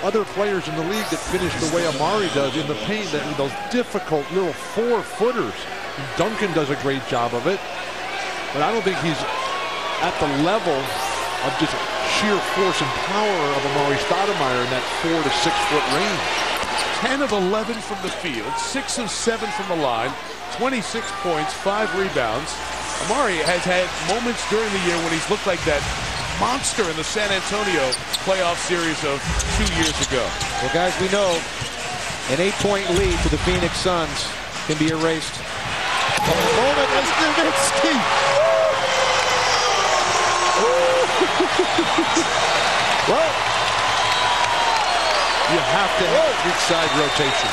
other players in the league that finish the way Amari does in the paint, those difficult little 4-footers. Duncan does a great job of it, but I don't think he's at the level of just sheer force and power of Amari Stoudemire in that 4 to 6 foot range. 10 of 11 from the field, 6 of 7 from the line, 26 points, 5 rebounds. Amari has had moments during the year when he's looked like that monster in the San Antonio playoff series of 2 years ago. Well, guys, we know an 8-point lead to the Phoenix Suns can be erased. Moment as Nowitzki. Well, you have to have weak side rotation.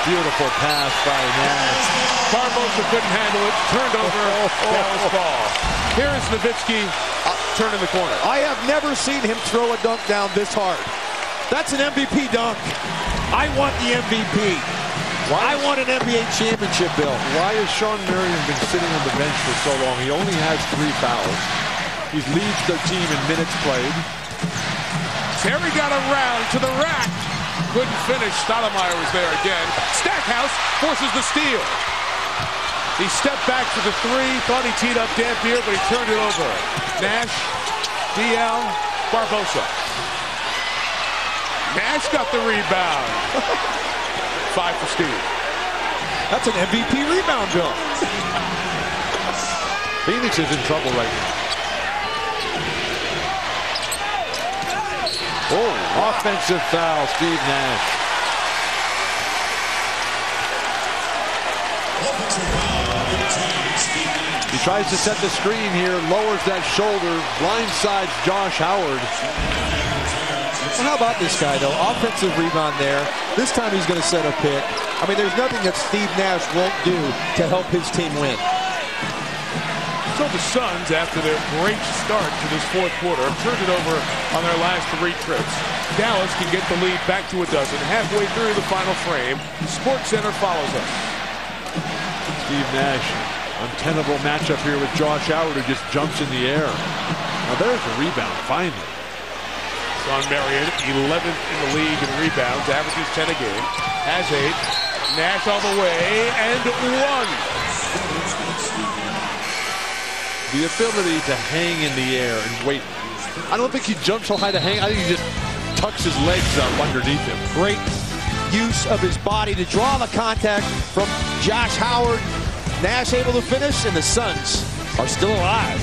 Beautiful pass by Nash. Barbosa couldn't handle it. Turned over. Dallas ball. Here is Nowitzki turning the corner. I have never seen him throw a dunk down this hard. That's an MVP dunk. I want the MVP. I want an NBA championship, Bill. Why has Sean Marion been sitting on the bench for so long? He only has 3 fouls. He leads the team in minutes played. Terry got around to the rack. Couldn't finish. Stoudemire was there again. Stackhouse forces the steal. He stepped back for the 3. Thought he teed up Dampier, but he turned it over. Nash, DL, Barbosa. Nash got the rebound. 5 for Steve. That's an MVP rebound, Bill. Phoenix is in trouble right now. Oh, offensive foul, Steve Nash. He tries to set the screen here, lowers that shoulder, blindsides Josh Howard. Well, how about this guy, though? Offensive rebound there. This time he's going to set a pick. I mean, there's nothing that Steve Nash won't do to help his team win. So the Suns, after their great start to this 4th quarter, have turned it over on their last 3 trips. Dallas can get the lead back to a dozen halfway through the final frame. Sports Center follows us. Steve Nash, untenable matchup here with Josh Howard, who just jumps in the air. Now there's a rebound, finally. Sean Marion, 11th in the league in rebounds, averages 10 a game, has 8. Nash all the way, and 1. The ability to hang in the air and wait. I don't think he jumps so high to hang. I think he just tucks his legs up underneath him. Great use of his body to draw the contact from Josh Howard. Nash able to finish, and the Suns are still alive.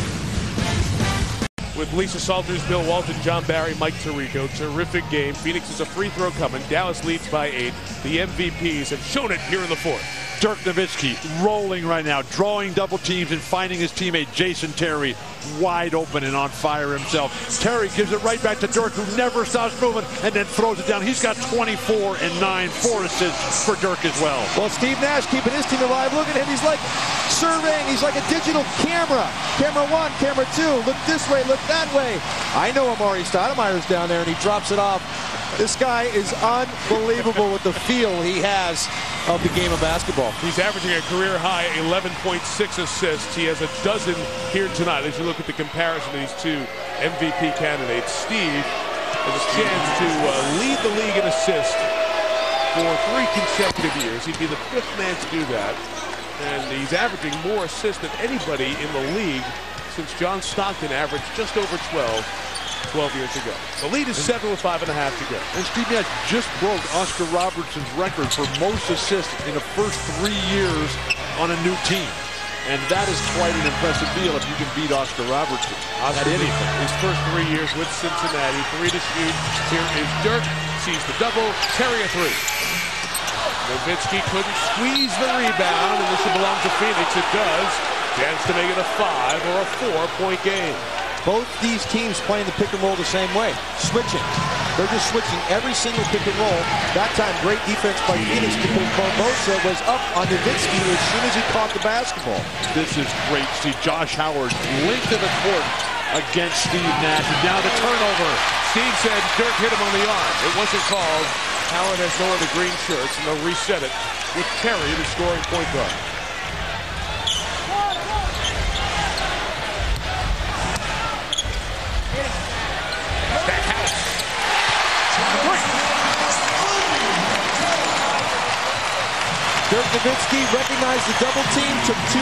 With Lisa Salters, Bill Walton, John Barry, Mike Tirico. Terrific game. Phoenix is a free throw coming. Dallas leads by 8. The MVPs have shown it here in the 4th. Dirk Nowitzki rolling right now, drawing double teams and finding his teammate Jason Terry wide open and on fire himself. Terry gives it right back to Dirk, who never stops moving, and then throws it down. He's got 24 and 9, 4 assists for Dirk as well. Well, Steve Nash keeping his team alive. Look at him. He's like surveying. He's like a digital camera. Camera 1, camera 2. Look this way, look that way. I know Amari Stoudemire's down there, and he drops it off. This guy is unbelievable with the feel he has of the game of basketball. He's averaging a career high 11.6 assists. He has a dozen here tonight. As you look at the comparison of these 2 MVP candidates, Steve has a chance to lead the league in assists for 3 consecutive years. He'd be the 5th man to do that. And he's averaging more assists than anybody in the league since John Stockton averaged just over 12 years ago. The lead is 7 with 5.5 to go. And Steve Nash just broke Oscar Robertson's record for most assists in the first 3 years on a new team. And that is quite an impressive deal if you can beat Oscar Robertson at anything. His first 3 years with Cincinnati. 3 to shoot. Here is Dirk. Sees the double. Terry a 3. Nowitzki couldn't squeeze the rebound, and this will belong to Phoenix. It does. Chance to make it a 5 or a 4-point game. Both these teams playing the pick and roll the same way. Switching. They're just switching every single pick and roll. That time, great defense by Phoenix because Barbosa was up on Nowitzki as soon as he caught the basketball. This is great. See Josh Howard length of the court against Steve Nash. And now the turnover. Steve said Dirk hit him on the arm. It wasn't called. Howard has no other green shirts, and they'll reset it with Terry, the scoring point guard. Stackhouse. Nowitzki recognized the double team, took 2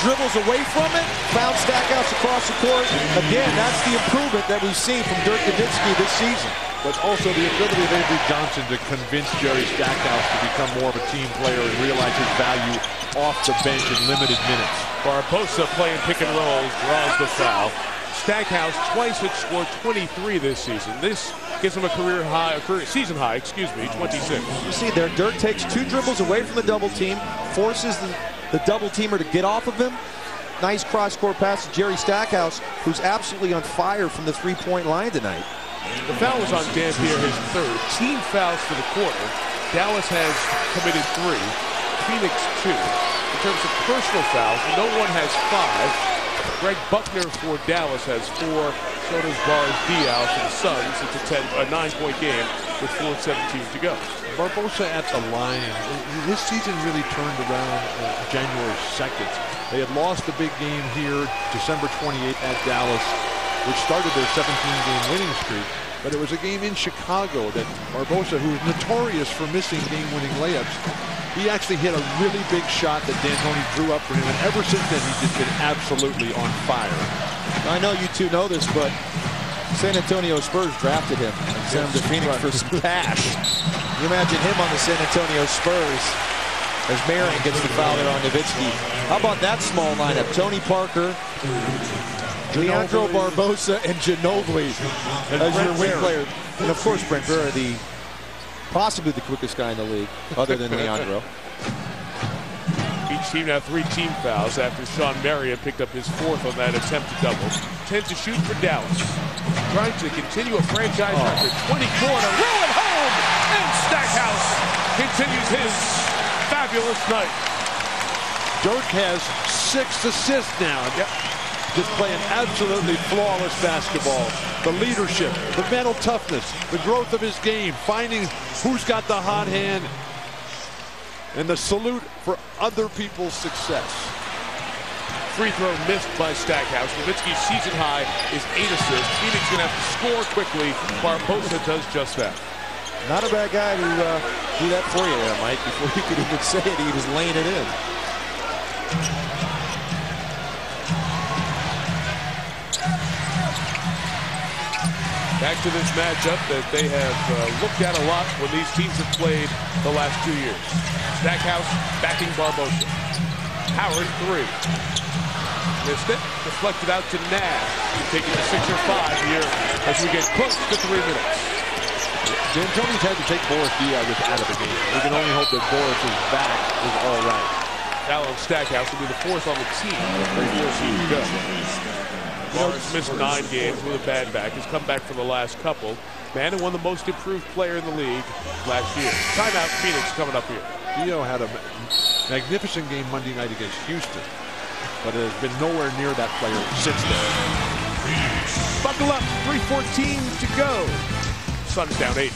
dribbles away from it, found Stackhouse across the court. Again, that's the improvement that we've seen from Dirk Nowitzki this season. But also the ability of Avery Johnson to convince Jerry Stackhouse to become more of a team player and realize his value off the bench in limited minutes. Barbosa playing pick and roll, draws the foul. Stackhouse twice had scored 23 this season. This gives him a season high, 26. You see there, Dirk takes 2 dribbles away from the double team, forces the double teamer to get off of him. Nice cross-court pass to Jerry Stackhouse, who's absolutely on fire from the 3-point line tonight. The foul was on Dampier, his 3rd. Team fouls for the quarter. Dallas has committed 3, Phoenix 2. In terms of personal fouls, no one has 5. Greg Buckner for Dallas has 4. So does Boris Diaw for the Suns. It's a 9-point game with 4:17 to go. Barbosa at the line. His season really turned around January 2nd. They had lost a big game here December 28th at Dallas, which started their 17-game winning streak. But it was a game in Chicago that Barbosa, who is notorious for missing game-winning layups, he actually hit a really big shot that D'Antoni drew up for him. And ever since then, he's just been absolutely on fire. I know you two know this, but San Antonio Spurs drafted him and sent him to Phoenix for some cash. You imagine him on the San Antonio Spurs as Marion gets the foul there on Nowitzki. How about that small lineup? Tony Parker, Leandro Barbosa, and Ginobili as your wing player. And of course, Brent Vera, possibly the quickest guy in the league, other than Leandro. Each team now 3 team fouls after Sean Marion picked up his 4th on that attempted double. 10 to shoot for Dallas. Trying to continue a franchise record. 24 to ruin home. And Stackhouse continues his fabulous night. Dirk has 6 assists now. Just playing absolutely flawless basketball. The leadership, the mental toughness, the growth of his game, finding who's got the hot hand, and the salute for other people's success. Free throw missed by Stackhouse. Nowitzki's season high is 8 assists. Phoenix going to have to score quickly. Barbosa does just that. Not a bad guy to do that for you there, Mike. Before you could even say it, he was laying it in. Back to this matchup that they have looked at a lot when these teams have played the last 2 years. Stackhouse backing Barbosa. Howard 3. Missed it. Deflected out to Nash. Taking a 6 or 5 here as we get close to 3 minutes. D'Antoni's had to take Boris Diaw just out of the game. We can only hope that Boris's back is all right. Alan Stackhouse will be the 4th on the team. To go. Boris missed 9 games with a bad back. Has come back for the last couple. Man who won the most improved player in the league last year. Timeout Phoenix coming up here. Diaw had a magnificent game Monday night against Houston, but it has been nowhere near that player since then. Buckle up, 3:14 to go. Suns down 8.